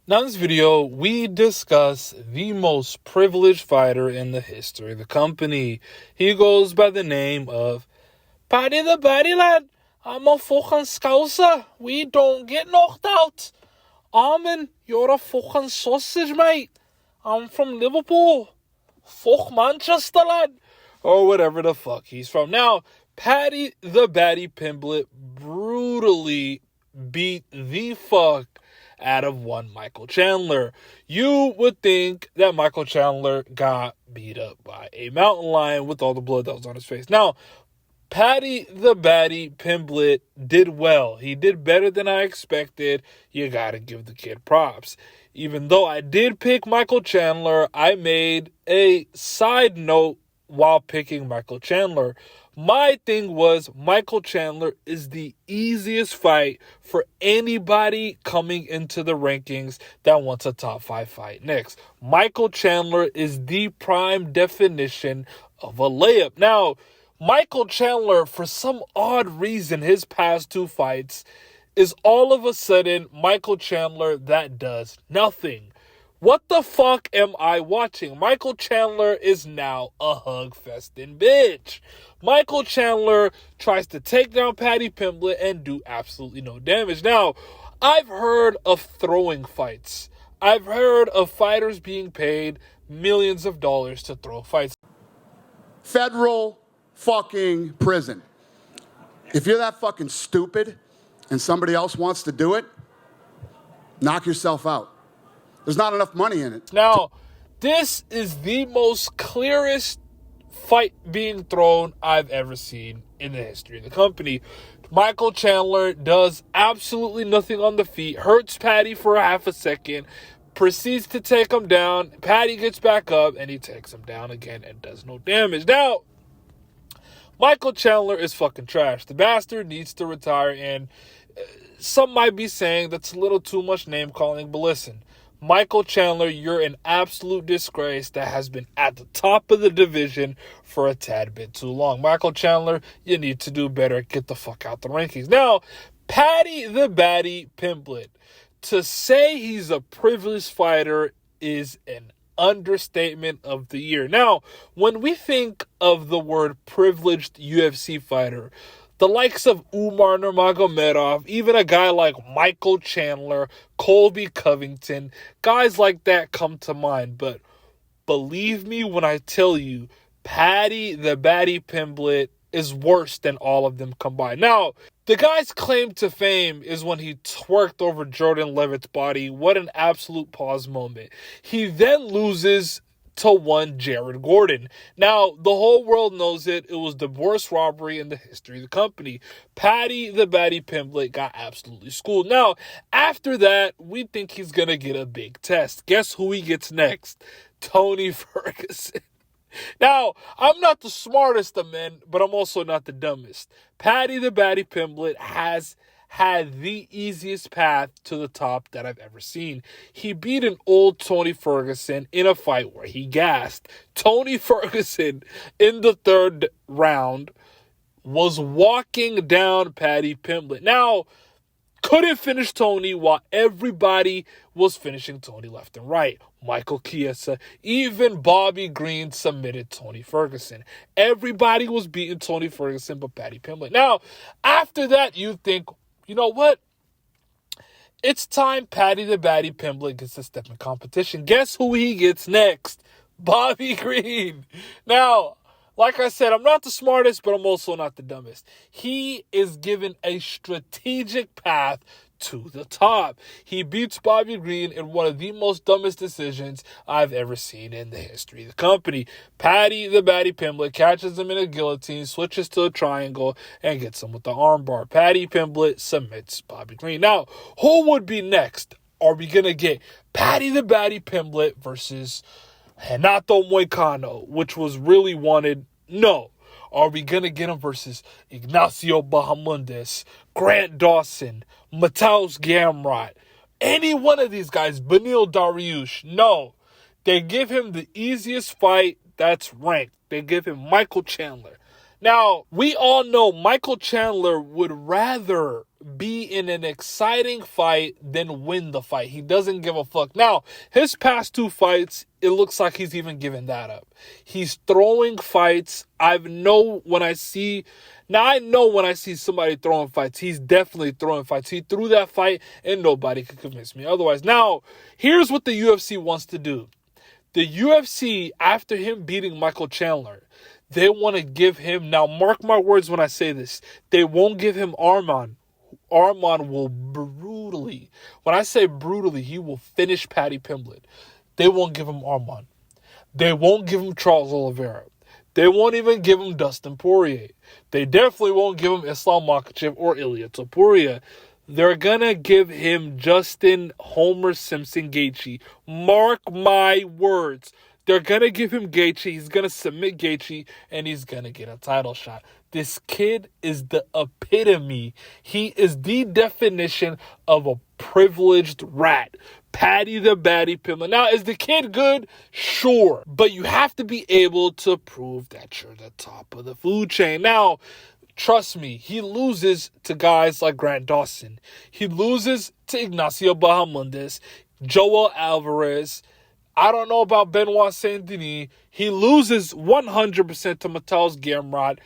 Now in this video, we discuss the most privileged fighter in the history of the company. He goes by the name of Paddy the Baddy Lad. I'm a fucking scouser. We don't get knocked out. Arman, you're a fucking sausage, mate. I'm from Liverpool. Fuck Manchester, lad. Or whatever the fuck he's from. Now, Paddy the Baddy Pimblett brutally beat the fuck out of one Michael Chandler. You would think that Michael Chandler got beat up by a mountain lion with all the blood that was on his face. Now, Paddy the Baddy Pimblett did well. He did better than I expected. You gotta give the kid props. Even though I did pick Michael Chandler, I made a side note while picking Michael Chandler. My thing was Michael Chandler is the easiest fight for anybody coming into the rankings that wants a top 5 fight next. Michael Chandler is the prime definition of a layup. Now, Michael Chandler, for some odd reason, his past 2 fights is all of a sudden Michael Chandler that does nothing. What the fuck am I watching? Michael Chandler is now a hug-festing bitch. Michael Chandler tries to take down Paddy Pimblett and do absolutely no damage. Now, I've heard of throwing fights. I've heard of fighters being paid millions of dollars to throw fights. Federal fucking prison. If you're that fucking stupid and somebody else wants to do it, knock yourself out. There's not enough money in it. Now, this is the most clearest fight being thrown I've ever seen in the history of the company. Michael Chandler does absolutely nothing on the feet, hurts Paddy for a half a second, proceeds to take him down. Paddy gets back up and he takes him down again and does no damage. Now, Michael Chandler is fucking trash. The bastard needs to retire, and some might be saying that's a little too much name calling, but listen. Michael Chandler, you're an absolute disgrace that has been at the top of the division for a tad bit too long. Michael Chandler, you need to do better. Get the fuck out the rankings. Now, Paddy the Baddy Pimblett. To say he's a privileged fighter is an understatement of the year. Now, when we think of the word privileged UFC fighter, the likes of Umar Nurmagomedov, even a guy like Michael Chandler, Colby Covington, guys like that come to mind. But believe me when I tell you, Paddy the Baddy Pimblett is worse than all of them combined. Now, the guy's claim to fame is when he twerked over Jordan Levitt's body. What an absolute pause moment. He then loses to one Jared Gordon. Now, the whole world knows it. It was the worst robbery in the history of the company. Paddy the Baddy Pimblett got absolutely schooled. Now, after that, we think he's going to get a big test. Guess who he gets next? Tony Ferguson. Now, I'm not the smartest of men, but I'm also not the dumbest. Paddy the Baddy Pimblett has had the easiest path to the top that I've ever seen. He beat an old Tony Ferguson in a fight where he gassed. Tony Ferguson, in the 3rd round, was walking down Paddy Pimblett. Now, couldn't finish Tony while everybody was finishing Tony left and right. Michael Chiesa, even Bobby Green submitted Tony Ferguson. Everybody was beating Tony Ferguson but Paddy Pimblett. Now, after that, you think, you know what? It's time Paddy the Baddy Pimblett gets a step in competition. Guess who he gets next? Bobby Green. Now, like I said, I'm not the smartest, but I'm also not the dumbest. He is given a strategic path to the top. He beats Bobby Green in one of the most dumbest decisions I've ever seen in the history of the company. Paddy the Baddy Pimblett catches him in a guillotine, switches to a triangle, and gets him with the armbar. Paddy Pimblett submits Bobby Green. Now, who would be next? Are we going to get Paddy the Baddy Pimblett versus Renato Moicano, which was really wanted? No. Are we going to get him versus Ignacio Bahamondes, Grant Dawson, Mateusz Gamrot, any one of these guys, Beneil Dariush? No. They give him the easiest fight that's ranked. They give him Michael Chandler. Now, we all know Michael Chandler would rather be in an exciting fight than win the fight. He doesn't give a fuck. Now, his past 2 fights, it looks like he's even given that up. He's throwing fights. I know when I see somebody throwing fights. He's definitely throwing fights. He threw that fight and nobody could convince me otherwise. Now, here's what the UFC wants to do. The UFC, after him beating Michael Chandler, they want to give him, now mark my words when I say this, they won't give him Arman. Arman will brutally, when I say brutally, he will finish Paddy Pimblett. They won't give him Arman. They won't give him Charles Oliviera. They won't even give him Dustin Poirier. They definitely won't give him Islam Makhachev or Ilia Topuria. They're going to give him Justin Homer Simpson Gaethje. Mark my words. They're going to give him Gaethje. He's going to submit Gaethje, and he's going to get a title shot. This kid is the epitome. He is the definition of a privileged rat. Paddy the Baddy Pimblett. Now, is the kid good? Sure. But you have to be able to prove that you're the top of the food chain. Now, trust me, he loses to guys like Grant Dawson. He loses to Ignacio Bahamondes, Joel Alvarez. I don't know about Benoit Saint-Denis. He loses 100% to Mateusz Gamrot,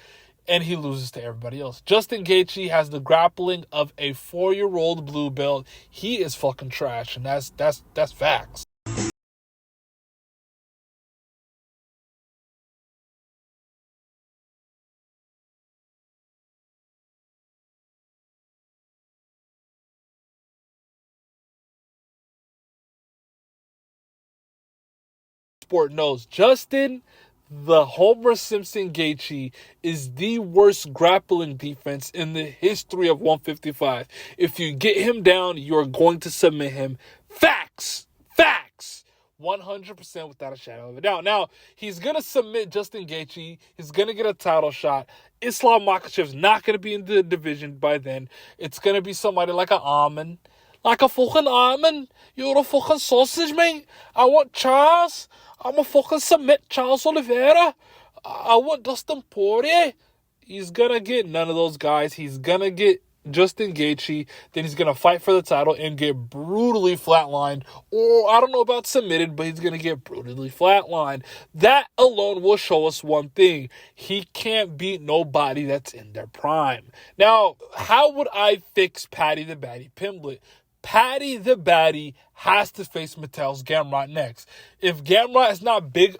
and he loses to everybody else. Justin Gaethje has the grappling of a 4-year-old blue belt. He is fucking trash, and that's facts. Sport knows Justin, the Homer Simpson Gaethje, is the worst grappling defense in the history of 155. If you get him down, you're going to submit him. Facts. 100% without a shadow of a doubt. Now, he's going to submit Justin Gaethje. He's going to get a title shot. Islam Makhachev's not going to be in the division by then. It's going to be somebody like an Arman. Like a fucking Arman. You're a fucking sausage, mate. I want Charles. I'm a fucking submit Charles Oliveira. I want Dustin Poirier. He's going to get none of those guys. He's going to get Justin Gaethje. Then he's going to fight for the title and get brutally flatlined. Or, I don't know about submitted, but he's going to get brutally flatlined. That alone will show us one thing. He can't beat nobody that's in their prime. Now, how would I fix Paddy the Baddy Pimblett? Paddy the Baddy has to face Mateusz Gamrot next. If Gamrot is not big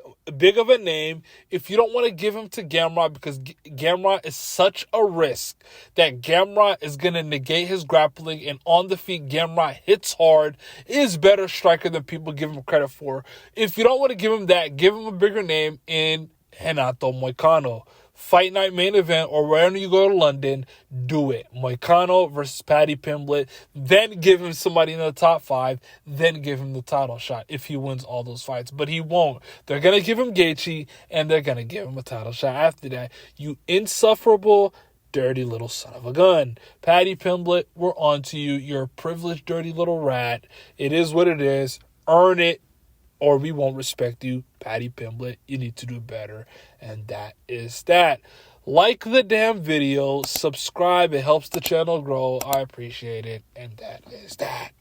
of a name, if you don't want to give him to Gamrot because Gamrot is such a risk that Gamrot is going to negate his grappling, and on the feet Gamrot hits hard, is better striker than people give him credit for. If you don't want to give him that, give him a bigger name in Renato Moicano. Fight night main event, or wherever you go to London, do it. Moicano versus Paddy Pimblett. Then give him somebody in the top 5. Then give him the title shot if he wins all those fights. But he won't. They're going to give him Gaethje, and they're going to give him a title shot after that. You insufferable, dirty little son of a gun. Paddy Pimblett, we're on to you. You're a privileged, dirty little rat. It is what it is. Earn it, or we won't respect you. Paddy Pimblett, you need to do better. And that is that. Like the damn video. Subscribe. It helps the channel grow. I appreciate it. And that is that.